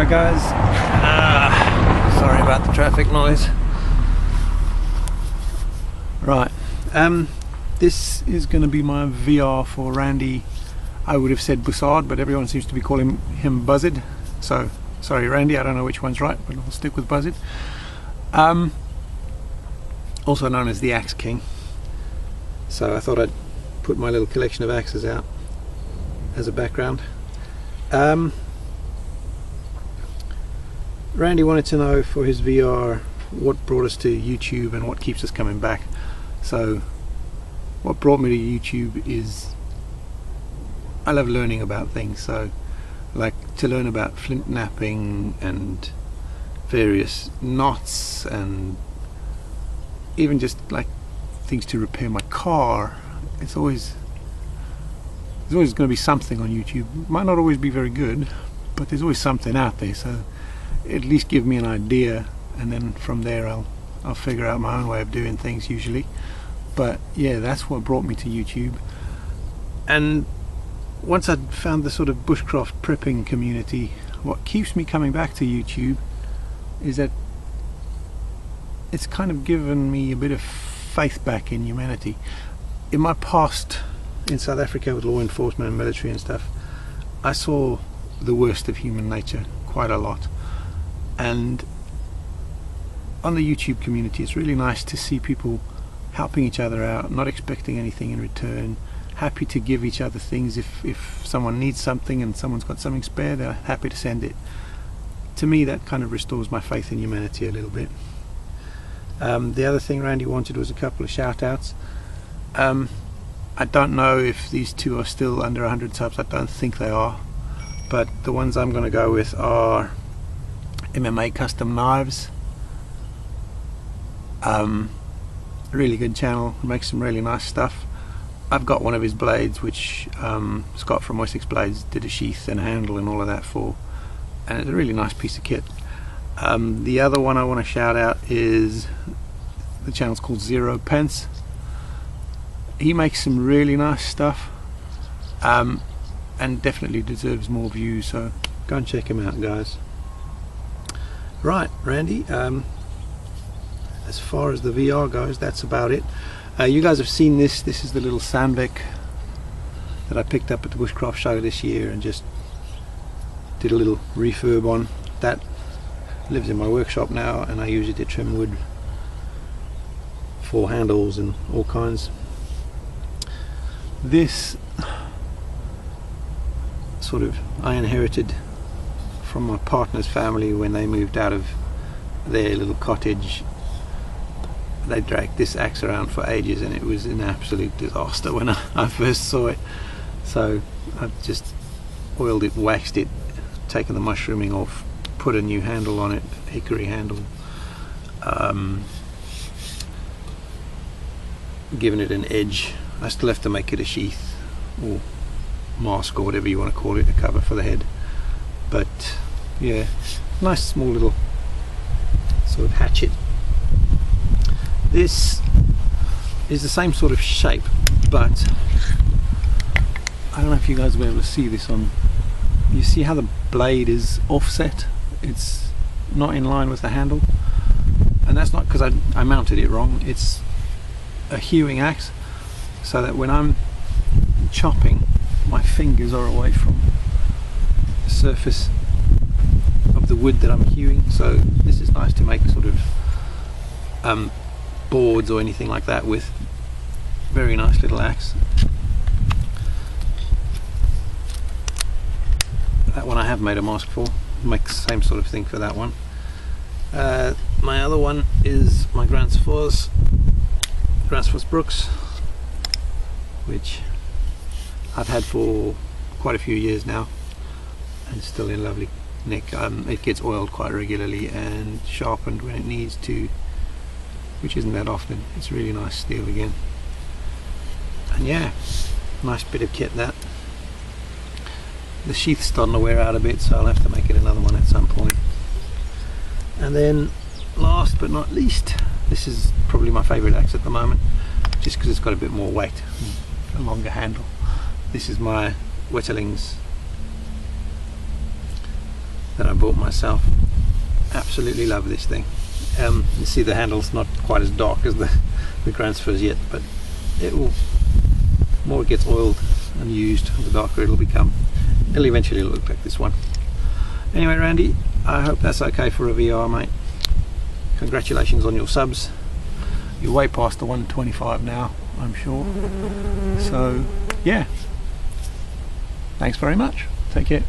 Alright guys, sorry about the traffic noise. Right, this is going to be my VR for Randy. I would have said Bussard, but everyone seems to be calling him Buzzard. So, sorry Randy, I don't know which one's right, but I'll stick with Buzzard. Also known as the Axe King. So I thought I'd put my little collection of axes out as a background. Randy wanted to know for his VR what brought us to YouTube and what keeps us coming back. So what brought me to YouTube is I love learning about things. So like to learn about flint knapping and various knots, and even just like things to repair my car. There's always going to be something on YouTube. Might not always be very good, but there's always something out there. So at least give me an idea, and then from there I'll figure out my own way of doing things usually. But yeah, that's what brought me to YouTube. And once I'd found the sort of bushcraft prepping community, what keeps me coming back to YouTube is that it's kind of given me a bit of faith back in humanity. In my past in South Africa with law enforcement and military and stuff, I saw the worst of human nature quite a lot. And on the YouTube community, it's really nice to see people helping each other out, not expecting anything in return, happy to give each other things. If someone needs something and someone's got something spare, they're happy to send it. To me, that kind of restores my faith in humanity a little bit. The other thing Randy wanted was a couple of shout outs. I don't know if these two are still under 100 subs. I don't think they are, but the ones I'm going to go with are MMA Custom Knives. Really good channel, makes some really nice stuff. I've got one of his blades which Scott from Wessex Blades did a sheath and a handle and all of that for, and it's a really nice piece of kit. The other one I want to shout out is, the channel's called 0 Pence. He makes some really nice stuff, and definitely deserves more views, so go and check him out guys. Right, Randy, as far as the VR goes, that's about it. You guys have seen this. This is the little Sandbeck that I picked up at the Bushcraft show this year and just did a little refurb on. That lives in my workshop now, and I use it to trim wood for handles and all kinds. This sort of I inherited from my partner's family when they moved out of their little cottage. They dragged this axe around for ages and it was an absolute disaster when I first saw it. So I've just oiled it, waxed it, taken the mushrooming off, put a new handle on it, hickory handle, given it an edge. I still have to make it a sheath or mask or whatever you want to call it, a cover for the head. But yeah, nice small little sort of hatchet. This is the same sort of shape, but I don't know if you guys will be able to see this on. You see how the blade is offset? It's not in line with the handle, and that's not because I mounted it wrong. It's a hewing axe, so that when I'm chopping, my fingers are away from the surface of the wood that I'm hewing. So this is nice to make sort of boards or anything like that with. Very nice little axe. That one I have made a mask for. Make the same sort of thing for that one. My other one is my Gransfors Brooks, which I've had for quite a few years now and still in lovely nick. It gets oiled quite regularly and sharpened when it needs to, which isn't that often. It's really nice steel again. And yeah, nice bit of kit that. The sheath's starting to wear out a bit, so I'll have to make it another one at some point. And then last but not least, this is probably my favourite axe at the moment, just because it's got a bit more weight, a longer handle. This is my Wetterlings that I bought myself. Absolutely love this thing. You see the handle's not quite as dark as the Transfers yet, but it will, the more it gets oiled and used, the darker it'll become. It'll eventually look like this one. Anyway, Randy, I hope that's okay for a VR, mate. Congratulations on your subs. You're way past the 125 now, I'm sure. So yeah, thanks very much. Take care.